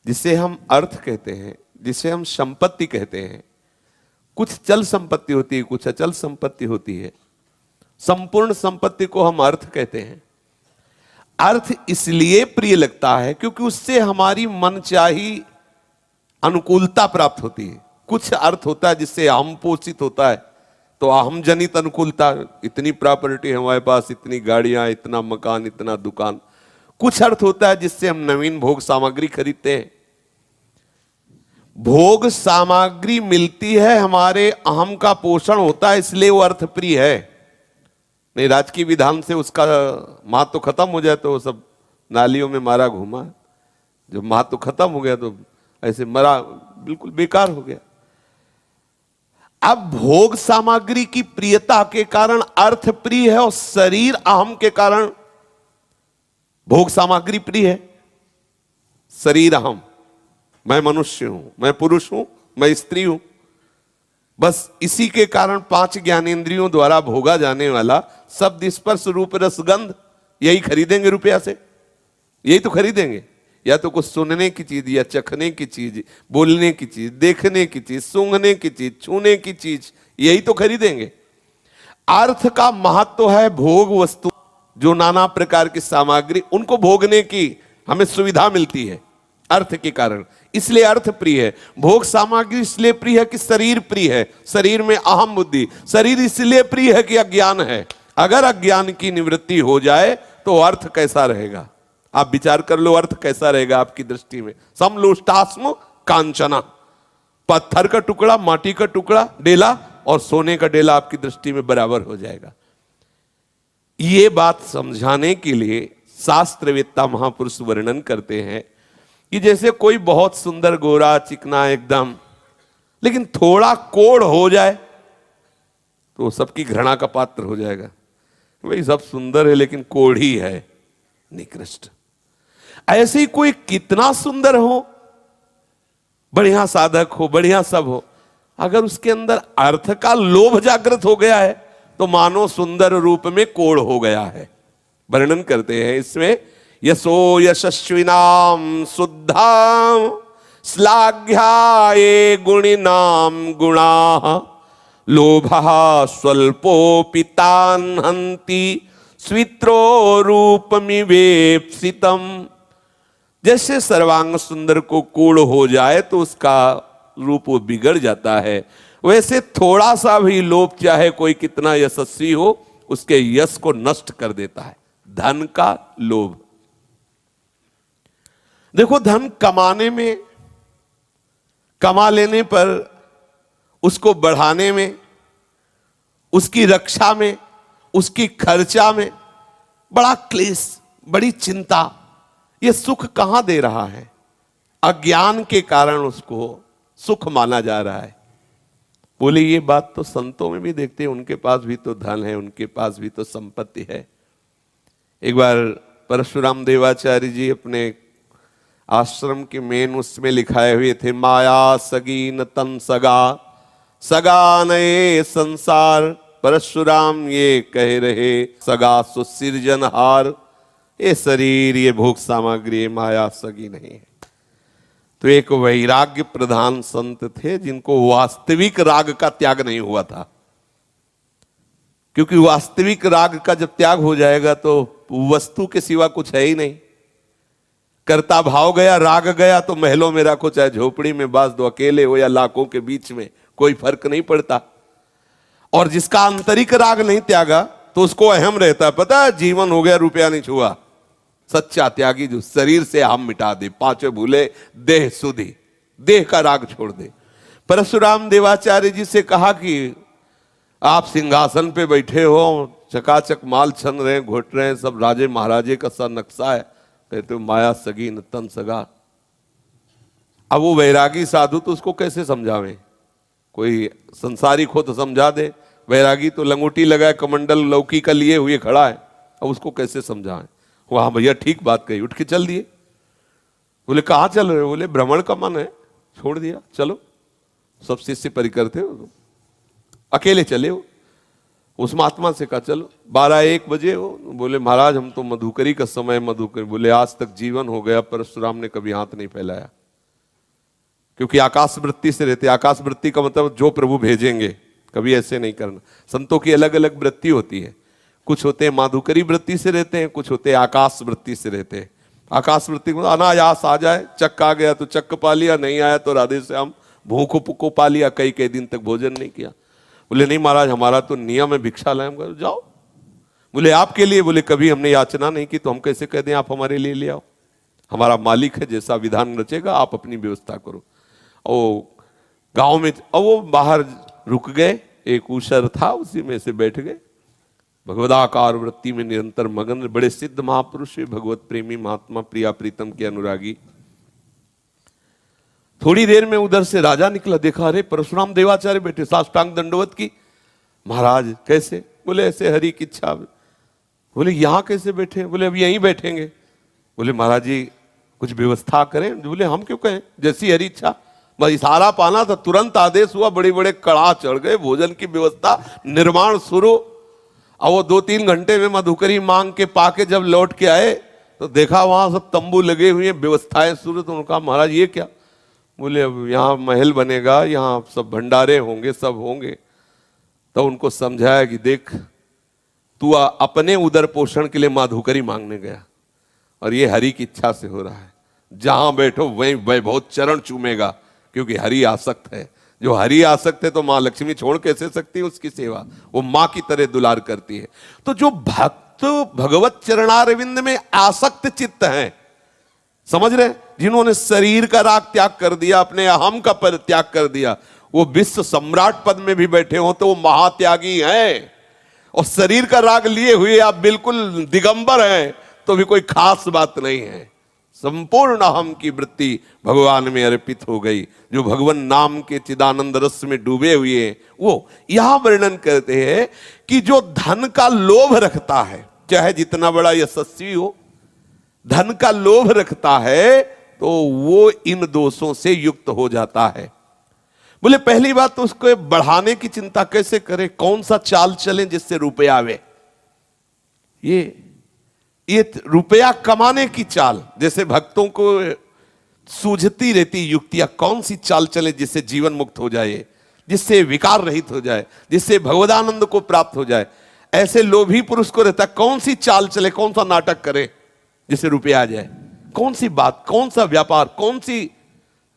जिसे हम अर्थ कहते हैं, जिसे हम संपत्ति कहते हैं। कुछ चल संपत्ति होती है, कुछ अचल संपत्ति होती है। संपूर्ण संपत्ति को हम अर्थ कहते हैं। अर्थ इसलिए प्रिय लगता है क्योंकि उससे हमारी मनचाही अनुकूलता प्राप्त होती है। कुछ अर्थ होता है जिससे अहम पोषित होता है, तो अहम जनित अनुकूलता, इतनी प्रॉपर्टी है हमारे पास, इतनी गाड़ियां, इतना मकान, इतना दुकान। कुछ अर्थ होता है जिससे हम नवीन भोग सामग्री खरीदते हैं। भोग सामग्री मिलती है, हमारे अहम का पोषण होता है, इसलिए वो अर्थ प्रिय है। नहीं, राजकीय विधान से उसका महत्व खत्म हो जाए तो वो सब नालियों में मारा घूमा। जब महत्व खत्म हो गया तो ऐसे मरा, बिल्कुल बेकार हो गया। अब भोग सामग्री की प्रियता के कारण अर्थ प्रिय है और शरीर अहम के कारण भोग सामग्री प्रिय है। शरीर अहम, मैं मनुष्य हूं, मैं पुरुष हूं, मैं स्त्री हूं, बस इसी के कारण 5 ज्ञानेंद्रियों द्वारा भोगा जाने वाला शब्द, स्पर्श, रूप, रस, गंध, यही खरीदेंगे रुपया से। यही तो खरीदेंगे, या तो कुछ सुनने की चीज, या चखने की चीज, बोलने की चीज, देखने की चीज, सूंघने की चीज, छूने की चीज, यही तो खरीदेंगे। अर्थ का महत्व है भोग वस्तु, जो नाना प्रकार की सामग्री, उनको भोगने की हमें सुविधा मिलती है अर्थ के कारण, इसलिए अर्थ प्रिय है। भोग सामग्री इसलिए प्रिय है कि शरीर प्रिय है, शरीर में अहम बुद्धि। शरीर इसलिए प्रिय है कि अज्ञान है। अगर अज्ञान की निवृत्ति हो जाए तो अर्थ कैसा रहेगा? आप विचार कर लो, अर्थ कैसा रहेगा आपकी दृष्टि में? समलोष्टास्म कांचना, पत्थर का टुकड़ा, माटी का टुकड़ा, डेला और सोने का डेला आपकी दृष्टि में बराबर हो जाएगा। ये बात समझाने के लिए शास्त्रवेत्ता महापुरुष वर्णन करते हैं कि जैसे कोई बहुत सुंदर गोरा चिकना एकदम, लेकिन थोड़ा कोढ़ हो जाए तो सबकी घृणा का पात्र हो जाएगा। भाई सब सुंदर है लेकिन कोढ़ी है, निकृष्ट। ऐसे ही कोई कितना सुंदर हो, बढ़िया साधक हो, बढ़िया सब हो, अगर उसके अंदर अर्थ का लोभ जागृत हो गया है तो मानो सुंदर रूप में कोढ़ हो गया है। वर्णन करते हैं इसमें, यशो यशस्विनाम शुद्धाम श्लाघ्याये गुणिनाम गुणाः लोभः स्वल्पोऽपि तान् हन्ति स्वित्रो रूपमिवेप्सितम्। जैसे सर्वांग सुंदर को कोढ़ हो जाए तो उसका रूप बिगड़ जाता है, वैसे थोड़ा सा भी लोभ, चाहे कोई कितना यशस्वी हो, उसके यश को नष्ट कर देता है। धन का लोभ। देखो, धन कमाने में, कमा लेने पर उसको बढ़ाने में, उसकी रक्षा में, उसकी खर्चा में बड़ा क्लेश, बड़ी चिंता। ये सुख कहां दे रहा है? अज्ञान के कारण उसको सुख माना जा रहा है। बोले ये बात तो संतों में भी देखते हैं, उनके पास भी तो धन है, उनके पास भी तो संपत्ति है। एक बार परशुराम देवाचार्य जी अपने आश्रम के मेन उसमें लिखाए हुए थे, माया सगी न तन सगा, सगा नए संसार। परशुराम ये कह रहे, सगा सुसिरजनहार। ये शरीर, ये भोग सामग्री, ये माया सगी नहीं है। तो एक वैराग्य प्रधान संत थे जिनको वास्तविक राग का त्याग नहीं हुआ था, क्योंकि वास्तविक राग का जब त्याग हो जाएगा तो वस्तु के सिवा कुछ है ही नहीं। कर्ता भाव गया, राग गया, तो महलों में रखो चाहे झोपड़ी में बास दो, अकेले हो या लाखों के बीच में, कोई फर्क नहीं पड़ता। और जिसका आंतरिक राग नहीं त्यागा तो उसको अहम रहता है, पता है, जीवन हो गया रुपया नहीं छुआ। सच्चा त्यागी जो शरीर से हम मिटा दे, पांचों भूले देह सुधी, देह का राग छोड़ दे। परशुराम देवाचार्य जी से कहा कि आप सिंहासन पे बैठे हो, चकाचक माल छन रहे हैं, घोट रहे हैं, सब राजे महाराजे का सा नक्शा है, कहते हो माया सगी न तन सगा। अब वो वैरागी साधु तो उसको कैसे समझावे? कोई संसारिक हो तो समझा दे, वैरागी तो लंगोटी लगाए, कमंडल लौकी का लिए हुए खड़ा है, अब उसको कैसे समझाएं? वहां भैया ठीक बात कही, उठ के चल दिए। बोले कहाँ चल रहे हो? बोले भ्रमण का मन है, छोड़ दिया, चलो। सब शिष्य परिकर थे, अकेले चले हो। उस महात्मा से कहा चलो, 12-1 बजे हो। बोले महाराज हम तो मधुकरी का समय, मधुकरी। बोले आज तक जीवन हो गया परशुराम ने कभी हाथ नहीं फैलाया, क्योंकि आकाश वृत्ति से रहते। आकाश वृत्ति का मतलब जो प्रभु भेजेंगे, कभी ऐसे नहीं करना। संतों की अलग अलग वृत्ति होती है, कुछ होते हैं माधुकरी वृत्ति से रहते हैं, कुछ होते हैं आकाश वृत्ति से रहते हैं। आकाश वृत्ति को अनायास आ जाए, चक्क आ गया तो चक्क पा लिया, नहीं आया तो राधे श्याम भूख को पा लिया, कई कई दिन तक भोजन नहीं किया। बोले नहीं महाराज, हमारा तो नियम है भिक्षा लाए। हम जाओ। बोले आपके लिए? बोले कभी हमने याचना नहीं की, तो हम कैसे कह दें आप हमारे लिए ले आओ? हमारा मालिक है, जैसा विधान रचेगा आप अपनी व्यवस्था करो। और गांव में, और वो बाहर रुक गए, एक ऊसर था उसी में से बैठ गए, भगवदाकार वृत्ति में निरंतर मगन। बड़े सिद्ध महापुरुष, भगवत प्रेमी महात्मा, प्रिया प्रीतम के अनुरागी। थोड़ी देर में उधर से राजा निकला, देखा अरे परशुराम देवाचार्य बैठे, साष्टांग दंडवत की। महाराज कैसे? बोले ऐसे हरि की इच्छा। बोले यहां कैसे बैठे? बोले अब यहीं बैठेंगे। बोले महाराज जी कुछ व्यवस्था करें। बोले हम क्यों कहें, जैसी हरि इच्छा। बस इशारा पाना था, तुरंत आदेश हुआ, बड़े बड़े कड़ाह चढ़ गए, भोजन की व्यवस्था, निर्माण शुरू। और वो 2-3 घंटे में मधुकरी मांग के पाके जब लौट के आए तो देखा वहां सब तंबू लगे हुए हैं, व्यवस्थाएं शुरू। तो उनका महाराज ये क्या? बोले अब यहाँ महल बनेगा, यहाँ सब भंडारे होंगे, सब होंगे। तो उनको समझाया कि देख तू अपने उदर पोषण के लिए माधुकरी मांगने गया, और ये हरि की इच्छा से हो रहा है। जहां बैठो वहीं वैभव चरण चूमेगा, क्योंकि हरि आसक्त है। जो हरि आसक्त है तो मां लक्ष्मी छोड़ कैसे सकती है उसकी सेवा? वो मां की तरह दुलार करती है। तो जो भक्त भगवत चरणारविंद में आसक्त चित्त हैं, समझ रहे, जिन्होंने शरीर का राग त्याग कर दिया, अपने अहम का पद त्याग कर दिया, वो विश्व सम्राट पद में भी बैठे हो तो वो महात्यागी हैं। और शरीर का राग लिए हुए आप बिल्कुल दिगंबर हैं तो भी कोई खास बात नहीं है। संपूर्ण अहम की वृत्ति भगवान में अर्पित हो गई। जो भगवान नाम के चिदानंद रस में डूबे हुए हैं, वो यहां वर्णन करते हैं कि जो धन का लोभ रखता है, चाहे जितना बड़ा यशस्वी हो, धन का लोभ रखता है तो वो इन दोषों से युक्त हो जाता है। बोले पहली बात तो उसको बढ़ाने की चिंता कैसे करें, कौन सा चाल चलें जिससे रुपया आवे। ये रुपया कमाने की चाल, जैसे भक्तों को सूझती रहती युक्तियां, कौन सी चाल चले जिससे जीवन मुक्त हो जाए, जिससे विकार रहित हो जाए, जिससे भगवदानंद को प्राप्त हो जाए। ऐसे लोभी पुरुष को रहता कौन सी चाल चले, कौन सा नाटक करे जिससे रुपया आ जाए, कौन सी बात, कौन सा व्यापार, कौन सी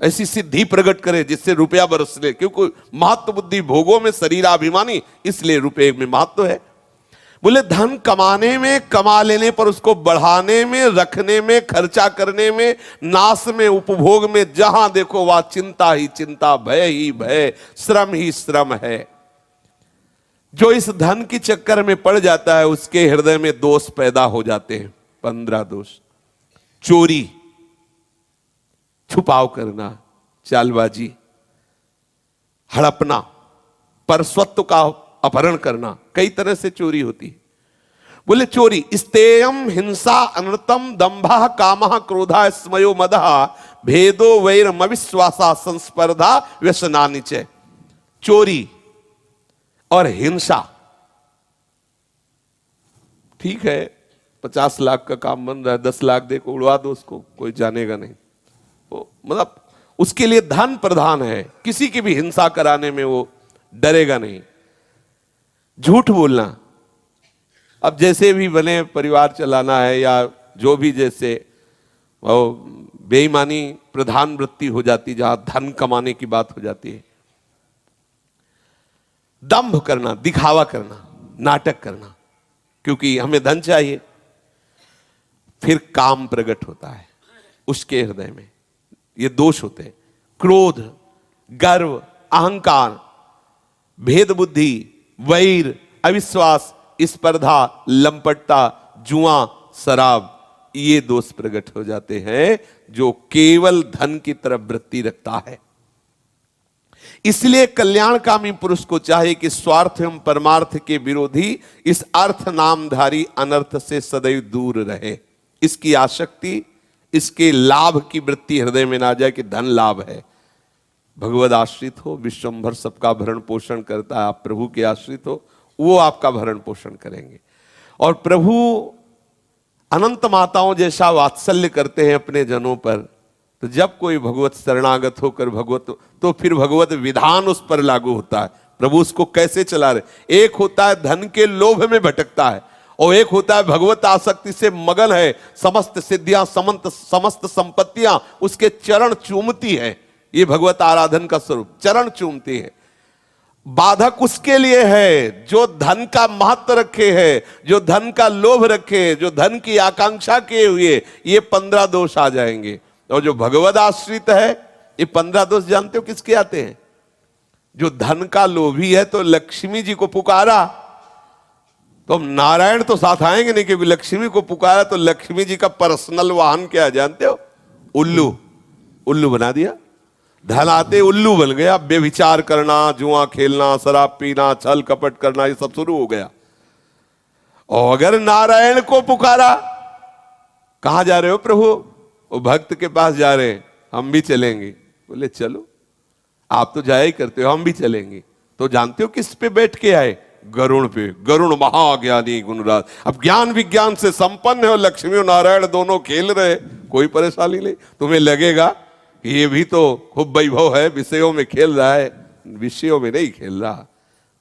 ऐसी सिद्धि प्रकट करे जिससे रुपया बरस ले। क्योंकि महत्व बुद्धि भोगों में शरीराभिमानी, इसलिए रुपये में महत्व है। बोले धन कमाने में, कमा लेने पर उसको बढ़ाने में, रखने में, खर्चा करने में, नाश में, उपभोग में, जहां देखो वह चिंता ही चिंता, भय ही भय, श्रम ही श्रम है। जो इस धन की चक्कर में पड़ जाता है उसके हृदय में दोष पैदा हो जाते हैं। 15 दोष। चोरी, छुपाव करना, चालबाजी, हड़पना, परस्वत्व का अपहरण करना, कई तरह से चोरी होती है। बोले चोरी, स्तेयम, हिंसा, अनृतम, दंभा, कामः, क्रोधा, स्मयो, मदः, भेदो, वैरम, अविश्वासा, संस्पर्धा, व्यसनानि च। चोरी और हिंसा, ठीक है 50 लाख का काम बन रहा है, 10 लाख देखो उड़वा दो उसको, कोई जानेगा नहीं। मतलब उसके लिए धन प्रधान है, किसी की भी हिंसा कराने में वो डरेगा नहीं। झूठ बोलना, अब जैसे भी बने परिवार चलाना है या जो भी, जैसे वो बेईमानी प्रधान वृत्ति हो जाती, जहां धन कमाने की बात हो जाती है। दंभ करना, दिखावा करना, नाटक करना, क्योंकि हमें धन चाहिए। फिर काम प्रकट होता है उसके हृदय में, ये दोष होते हैं। क्रोध, गर्व, अहंकार, भेद बुद्धि, वैर, अविश्वास, स्पर्धा, लंपटता, जुआ, शराब, ये दोष प्रकट हो जाते हैं जो केवल धन की तरफ वृत्ति रखता है। इसलिए कल्याणकामी पुरुष को चाहिए कि स्वार्थ एवं परमार्थ के विरोधी इस अर्थ नामधारी अनर्थ से सदैव दूर रहे। इसकी आसक्ति, इसके लाभ की वृत्ति हृदय में ना जाए कि धन लाभ है। भगवद आश्रित हो, विश्वंभर सबका भरण पोषण करता है, आप प्रभु के आश्रित हो, वो आपका भरण पोषण करेंगे। और प्रभु अनंत माताओं जैसा वात्सल्य करते हैं अपने जनों पर, तो जब कोई भगवत शरणागत होकर भगवत, तो फिर भगवत विधान उस पर लागू होता है। प्रभु उसको कैसे चला रहे। एक होता है धन के लोभ में भटकता है, और एक होता है भगवत आसक्ति से मगन है, समस्त सिद्धियां समस्त संपत्तियां उसके चरण चूमती है। ये भगवत आराधन का स्वरूप, चरण चूमती है। बाधक उसके लिए है जो धन का महत्व रखे है, जो धन का लोभ रखे, जो धन की आकांक्षा किए हुए, ये 15 दोष आ जाएंगे। और जो भगवत आश्रित है, ये 15 दोष जानते हो किसके आते हैं? जो धन का लोभी है तो लक्ष्मी जी को पुकारा, तो हम नारायण तो साथ आएंगे नहीं, क्योंकि लक्ष्मी को पुकारा तो लक्ष्मी जी का पर्सनल वाहन क्या जानते हो? उल्लू। उल्लू बना दिया, धन आते उल्लू बन गया। व्यभिचार करना, जुआ खेलना, शराब पीना, छल कपट करना, ये सब शुरू हो गया। और अगर नारायण को पुकारा, कहां जा रहे हो प्रभु? वो भक्त के पास जा रहे हैं, हम भी चलेंगे। बोले चलो, आप तो जाया ही करते हो, हम भी चलेंगे। तो जानते हो किस पे बैठ के आए? गरुण पे। गरुण महाज्ञानी गुणराज। अब ज्ञान विज्ञान से संपन्न है और लक्ष्मी और नारायण दोनों खेल रहे, कोई परेशानी नहीं। तुम्हें लगेगा कि ये भी तो खूब वैभव है, विषयों में खेल रहा है, विषयों में नहीं खेल रहा।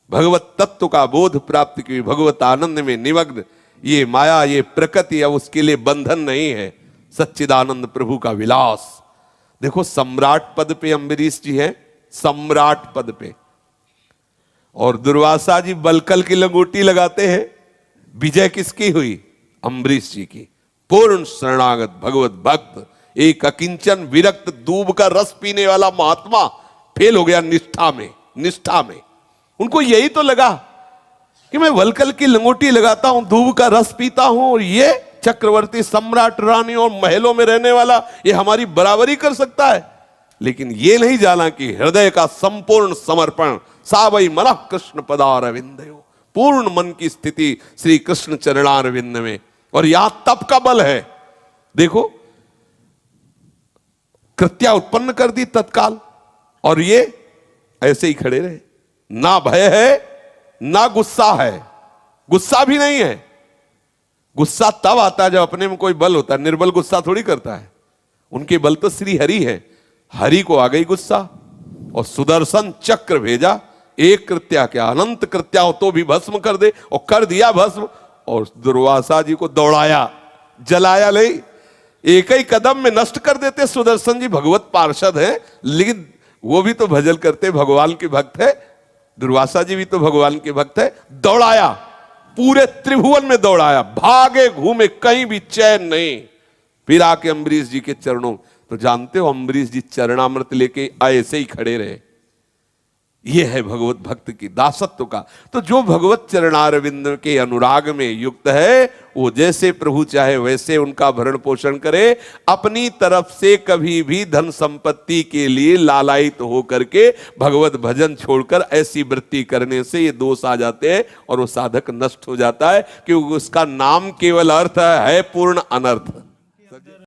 भगवत तत्व का बोध प्राप्त की, भगवत आनंद में निमग्न। ये माया, ये प्रकृति अब उसके लिए बंधन नहीं है, सच्चिदानंद प्रभु का विलास। देखो सम्राट पद पे अम्बरीश जी है, सम्राट पद पे, और दुर्वासा जी बलकल की लंगोटी लगाते हैं। विजय किसकी हुई? अम्बरीश जी की। पूर्ण शरणागत भगवत भक्त, एक अकिंचन विरक्त दूब का रस पीने वाला महात्मा फेल हो गया निष्ठा में। निष्ठा में उनको यही तो लगा कि मैं वलकल की लंगोटी लगाता हूं, दूब का रस पीता हूं, और ये चक्रवर्ती सम्राट रानी और महलों में रहने वाला ये हमारी बराबरी कर सकता है। लेकिन ये नहीं जाना कि हृदय का संपूर्ण समर्पण, सावई मन कृष्ण पदारविंदयो, पूर्ण मन की स्थिति श्री कृष्ण चरणारविंद में। और यहां तप का बल है। देखो कृत्या उत्पन्न कर दी तत्काल, और ये ऐसे ही खड़े रहे। ना भय है, ना गुस्सा है। गुस्सा भी नहीं है। गुस्सा तब आता है जब अपने में कोई बल होता है, निर्बल गुस्सा थोड़ी करता है। उनके बल तो श्री हरि है। हरि को आ गई गुस्सा, और सुदर्शन चक्र भेजा। एक कृत्या क्या, अनंत कृत्या हो तो भी भस्म कर दे, और कर दिया भस्म। और दुर्वासा जी को दौड़ाया, जलाया नहीं, एक ही कदम में नष्ट कर देते। सुदर्शन जी भगवत पार्षद हैं, लेकिन वो भी तो भजन करते, भगवान के भक्त है। दुर्वासा जी भी तो भगवान के भक्त है। दौड़ाया, पूरे त्रिभुवन में दौड़ाया, भागे घूमे, कहीं भी चैन नहीं। फिर आके अम्बरीश जी के चरणों, तो जानते हो अम्बरीश जी चरणामृत लेके ऐसे ही खड़े रहे। यह है भगवत भक्त की दासत्व का। तो जो भगवत चरणारविंद के अनुराग में युक्त है, वो जैसे प्रभु चाहे वैसे उनका भरण पोषण करे। अपनी तरफ से कभी भी धन संपत्ति के लिए लालायित हो करके भगवत भजन छोड़कर ऐसी वृत्ति करने से ये दोष आ जाते हैं, और वो साधक नष्ट हो जाता है, क्योंकि उसका नाम केवल अर्थ है पूर्ण अनर्थ।